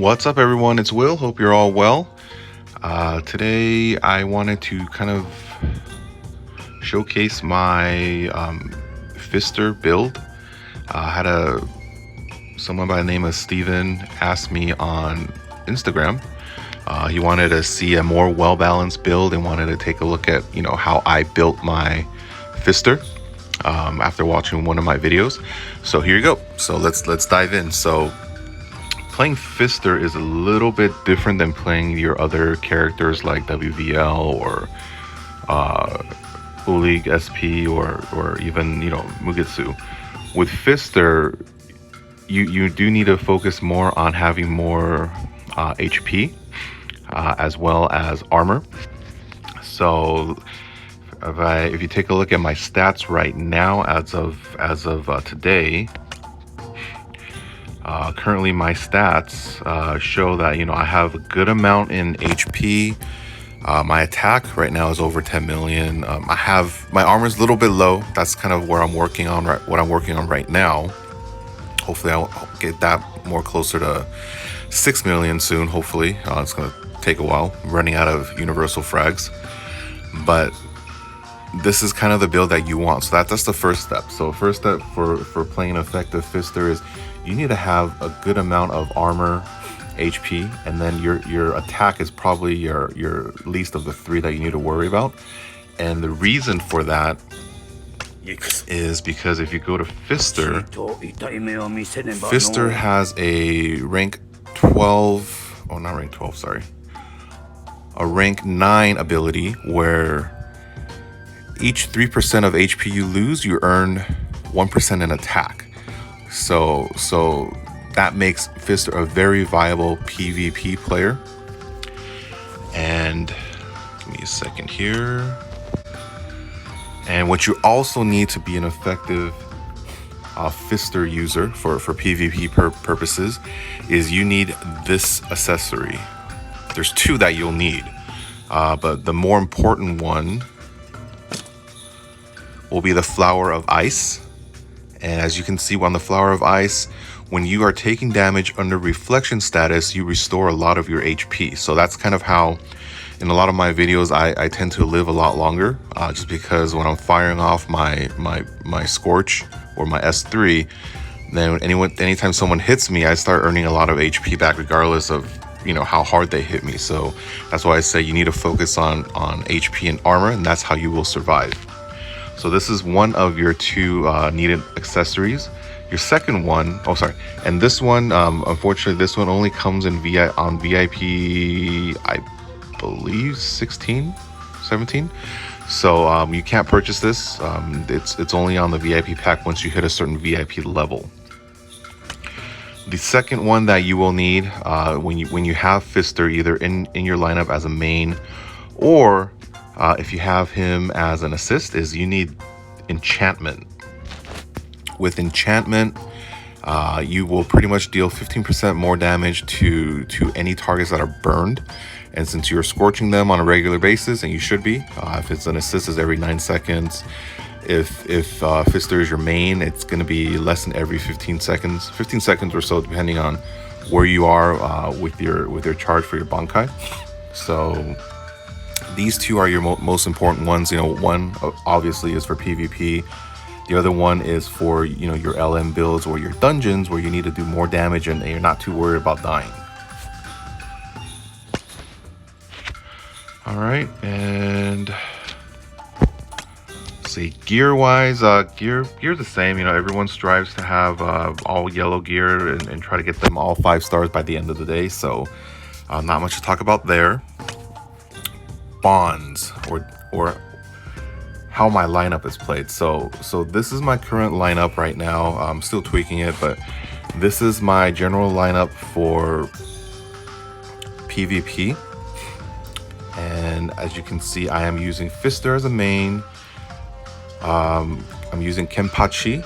What's up, everyone? It's Will. Hope you're all well. Today, I wanted to kind of showcase my FISTER build. I had someone by the name of Steven ask me on Instagram. He wanted to see a more well-balanced build and wanted to take a look at, how I built my FISTER after watching one of my videos. So here you go. So let's dive in. So playing FISTER is a little bit different than playing your other characters like WVL or Ulig SP or even Mugetsu. With FISTER, you do need to focus more on having more HP as well as armor. So if you take a look at my stats right now, as of today. Currently my stats show that I have a good amount in HP. My attack right now is over 10 million. I have my armor's a little bit low. That's kind of where I'm working on what I'm working on right now. Hopefully I'll get that more closer to 6 million soon. Hopefully it's gonna take a while. I'm running out of universal frags, but this is kind of the build that you want. So that's the first step. So first step for playing an effective FISTER is you need to have a good amount of armor, HP, and then your attack is probably your least of the three that you need to worry about. And the reason for that is because if you go to FISTER, FISTER has a rank 12, oh not rank 12, sorry, a rank 9 ability where each 3% of HP you lose, you earn 1% in attack. So that makes FISTER a very viable PvP player. And give me a second here. And what you also need to be an effective FISTER user for PvP purposes is you need this accessory. There's two that you'll need, but the more important one will be the Flower of Ice. And as you can see on the Flower of Ice, when you are taking damage under reflection status, you restore a lot of your HP. So that's kind of how, in a lot of my videos, I tend to live a lot longer, just because when I'm firing off my Scorch or my S3, then anytime someone hits me, I start earning a lot of HP back, regardless of how hard they hit me. So that's why I say you need to focus on HP and armor, and that's how you will survive. So this is one of your two needed accessories. Your second one, and this one, unfortunately, this one only comes in VIP, I believe 16, 17. So you can't purchase this. It's only on the VIP pack once you hit a certain VIP level. The second one that you will need when you have FISTER either in your lineup as a main or if you have him as an assist, is you need Enchantment. With Enchantment, you will pretty much deal 15% more damage to any targets that are burned. And since you're scorching them on a regular basis, and you should be, if it's an assist, it's every 9 seconds. If FISTER is your main, it's going to be less than every 15 seconds or so, depending on where you are with your charge for your Bankai. So these two are your most important ones. One obviously is for PvP. The other one is for your LM builds or your dungeons where you need to do more damage and you're not too worried about dying. All right, and see, gear wise, gear's the same. Everyone strives to have all yellow gear and try to get them all 5 stars by the end of the day. So not much to talk about there. Bonds or how my lineup is played. So this is my current lineup right now. I'm still tweaking it, but this is my general lineup for PvP. And as you can see, I am using FISTER as a main. I'm using Kenpachi,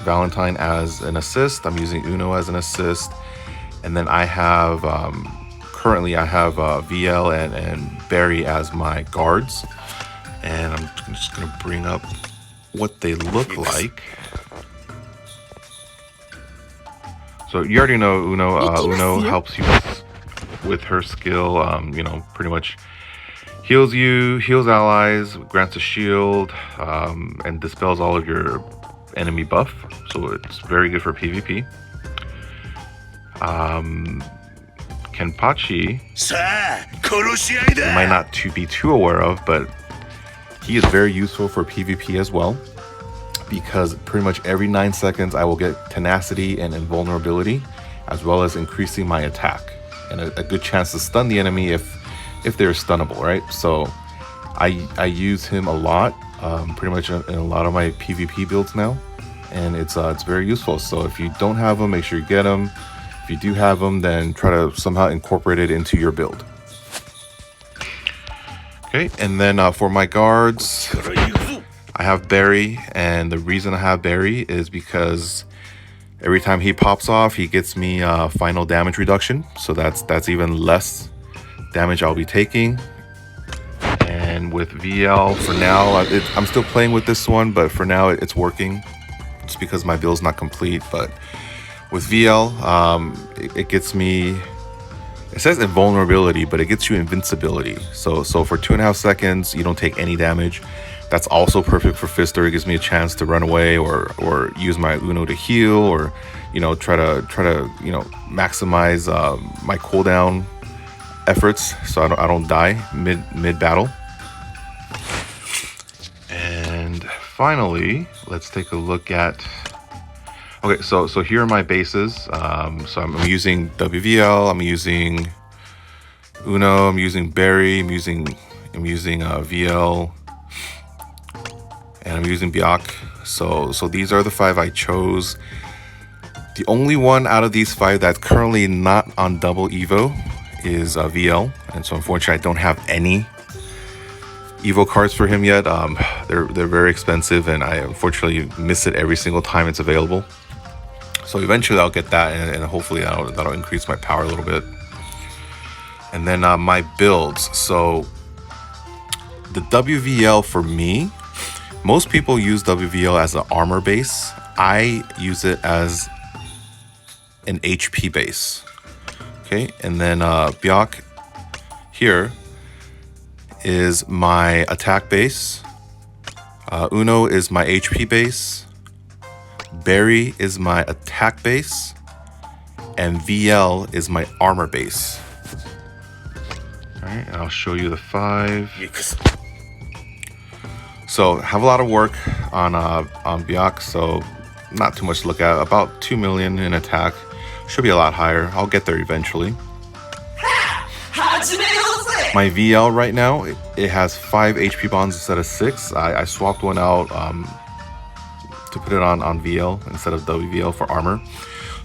Valentine as an assist. I'm using Uno as an assist, and then I have currently I have VL and Barry as my guards. And I'm just gonna bring up what they look like. So you already know Uno. Uno helps you with her skill. You know, pretty much heals you, heals allies, grants a shield, and dispels all of your enemy buff. So it's very good for PvP. Kenpachi, you might not be too aware of, but he is very useful for PvP as well, because pretty much every 9 seconds I will get tenacity and invulnerability, as well as increasing my attack and a good chance to stun the enemy if they're stunnable, right? So I use him a lot, pretty much in a lot of my PvP builds now, and it's very useful. So if you don't have him, make sure you get him. If you do have them, then try to somehow incorporate it into your build. Okay, and then for my guards, I have Barry, and the reason I have Barry is because every time he pops off, he gets me final damage reduction. So that's even less damage I'll be taking. And with VL, for now, I'm still playing with this one, but for now it's working. It's because my build's not complete, but with VL, it gets me, it says invulnerability, but it gets you invincibility. So for 2.5 seconds, you don't take any damage. That's also perfect for Fister. It gives me a chance to run away or use my Uno to heal, or, you know, try to you know, maximize my cooldown efforts so I don't die mid battle. And finally, let's take a look at. Okay, so here are my bases. So I'm using WVL, I'm using Uno, I'm using Barry, I'm using VL, and I'm using Byac. So these are the 5 I chose. The only one out of these 5 that's currently not on double Evo is VL, and so unfortunately I don't have any Evo cards for him yet. They're very expensive, and I unfortunately miss it every single time it's available. So eventually I'll get that, and hopefully that'll increase my power a little bit. And then my builds. So the WVL for me, most people use WVL as an armor base. I use it as an HP base. Okay, and then Byac here is my attack base. Uno is my HP base. Barry is my attack base, and VL is my armor base. All right, and I'll show you the 5. So have a lot of work on Byac, so not too much to look at. About 2 million in attack. Should be a lot higher. I'll get there eventually. My VL right now, it has 5 HP bonds instead of 6. I swapped one out to put it on VL instead of WVL for armor.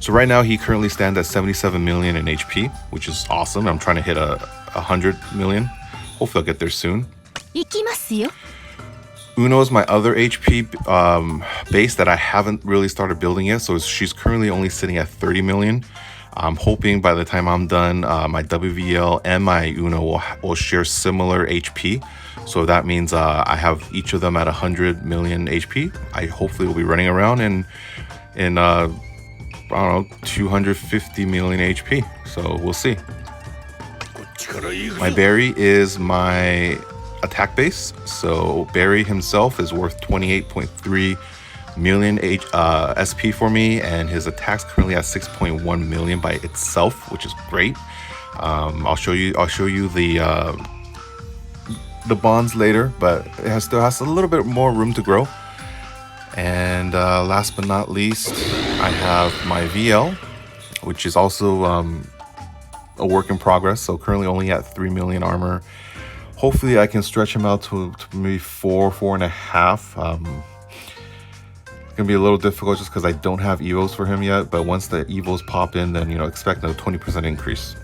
So right now he currently stands at 77 million in HP, which is awesome. I'm trying to hit 100 million. Hopefully I'll get there soon. Uno is my other HP base that I haven't really started building yet. So she's currently only sitting at 30 million. I'm hoping by the time I'm done, my WVL and my Uno will share similar HP. So that means I have each of them at 100 million HP. I hopefully will be running around in I don't know, 250 million HP. So we'll see. My Barry is my attack base. So Barry himself is worth 28.3 million SP for me, and his attack's currently at 6.1 million by itself, which is great. I'll show you the bonds later, but it still has a little bit more room to grow. And last but not least, I have my VL, which is also a work in progress. So currently only at 3 million armor. Hopefully I can stretch him out to maybe 4.5. It's gonna be a little difficult just because I don't have evos for him yet, but once the evos pop in, then, you know, expect a 20% increase.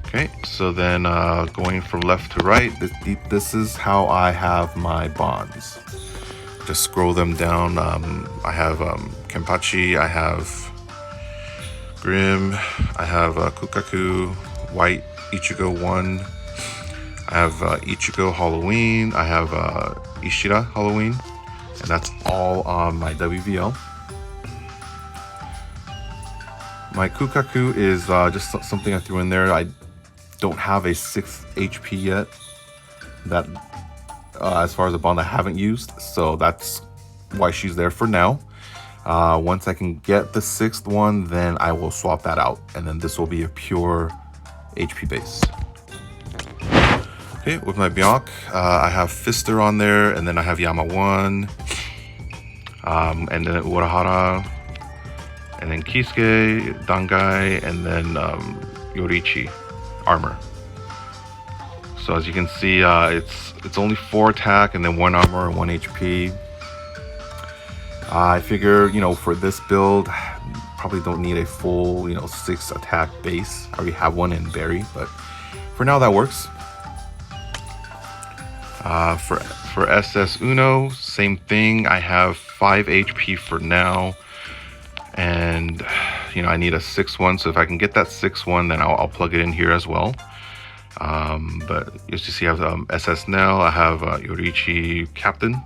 Okay, so then going from left to right, this is how I have my bonds. Just scroll them down. I have Kenpachi, I have Grim, I have Kukaku, White, Ichigo 1, I have Ichigo Halloween, I have Ishida Halloween, and that's all on my WVL. My Kukaku is just something I threw in there. I don't have a 6th HP yet. That, as far as a bond I haven't used, so that's why she's there for now. Once I can get the 6th one, then I will swap that out, and then this will be a pure HP base. Okay, with my Byac, I have FISTER on there, and then I have Yama 1, and then Urahara, and then Kisuke, Dangai, and then Yoriichi armor. So as you can see, it's only 4 attack and then 1 armor and 1 HP. I figure, you know, for this build, probably don't need a full, you know, 6 attack base. I already have one in Berry, but for now that works. For SS Uno, same thing. I have 5 HP for now, and you know I need a 6th one. So if I can get that 6th one, then I'll plug it in here as well. But as you see, I have SS Nell. I have Yoriichi Captain,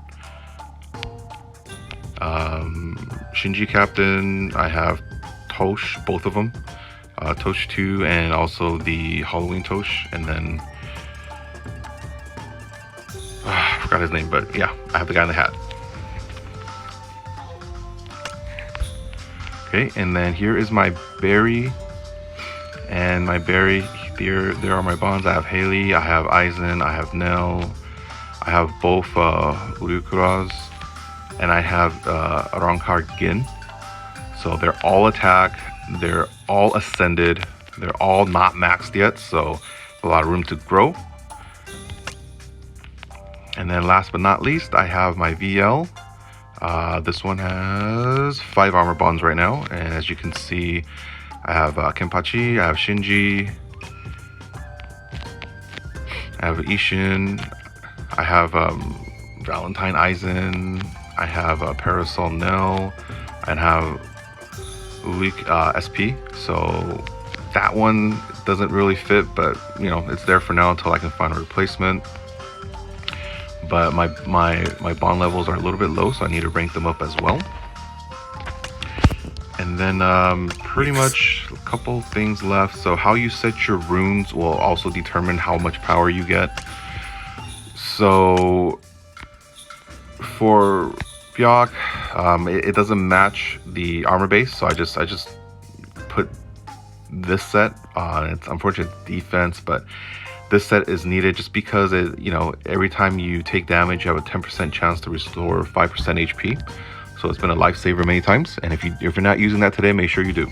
Shinji Captain. I have Tosh, both of them, Tosh 2, and also the Halloween Tosh, and then. I forgot his name, but yeah, I have the guy in the hat. Okay, and then here is my Berry. And my Berry, there are my bonds. I have Haley, I have Aizen, I have Nell, I have both Urukuras, and I have Arrancar Gin. So they're all attack, they're all ascended, they're all not maxed yet, so a lot of room to grow. And then last but not least, I have my VL. This one has 5 armor bonds right now. And as you can see, I have Kenpachi, I have Shinji, I have Ishin, I have Valentine Aizen, I have Parasol Nell, and have Uik SP. So that one doesn't really fit, but you know, it's there for now until I can find a replacement. But my bond levels are a little bit low, so I need to rank them up as well. And then pretty much a couple things left. So how you set your runes will also determine how much power you get. So for Byac, it doesn't match the armor base, so I just put this set on. It's unfortunate defense, but this set is needed just because it, you know, every time you take damage, you have a 10% chance to restore 5% HP. So it's been a lifesaver many times, and if you're not using that today, make sure you do.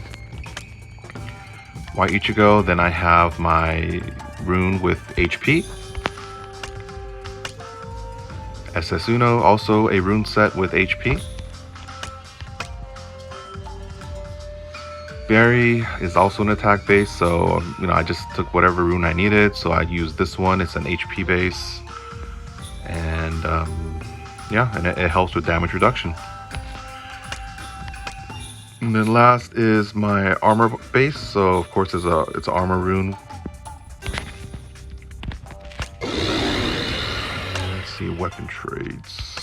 White Ichigo, then I have my rune with HP. SS Uno, also a rune set with HP. Berry is also an attack base, so you know I just took whatever rune I needed, so I used this one. It's an HP base, and yeah, and it helps with damage reduction. And then last is my armor base, so of course it's an armor rune. Let's see, weapon trades.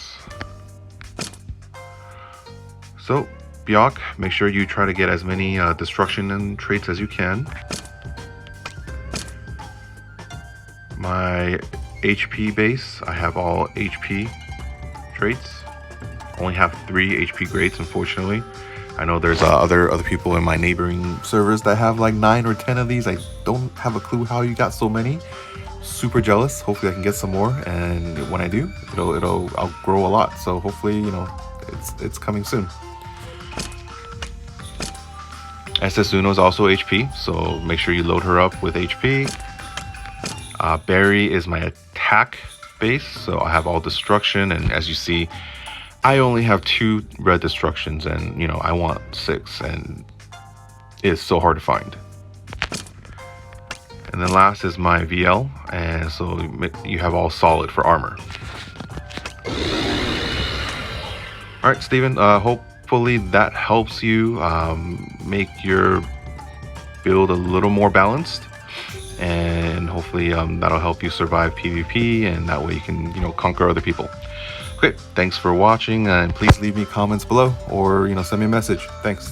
So Byac, make sure you try to get as many destruction and traits as you can. My HP base, I have all HP traits. Only have 3 HP grades, unfortunately. I know there's other people in my neighboring servers that have like 9 or 10 of these. I don't have a clue how you got so many. Super jealous. Hopefully I can get some more, and when I do, I'll grow a lot. So hopefully, you know, it's coming soon. SS Uno is also HP, so make sure you load her up with HP. Berry is my attack base, so I have all destruction, and as you see, I only have 2 red destructions, and you know I want 6, and it's so hard to find. And then last is my VL, and so you have all solid for armor. All right, Steven, hopefully that helps you make your build a little more balanced, and hopefully that'll help you survive PvP, and that way you can, you know, conquer other people. Okay, thanks for watching, and please leave me comments below, or you know, send me a message. Thanks.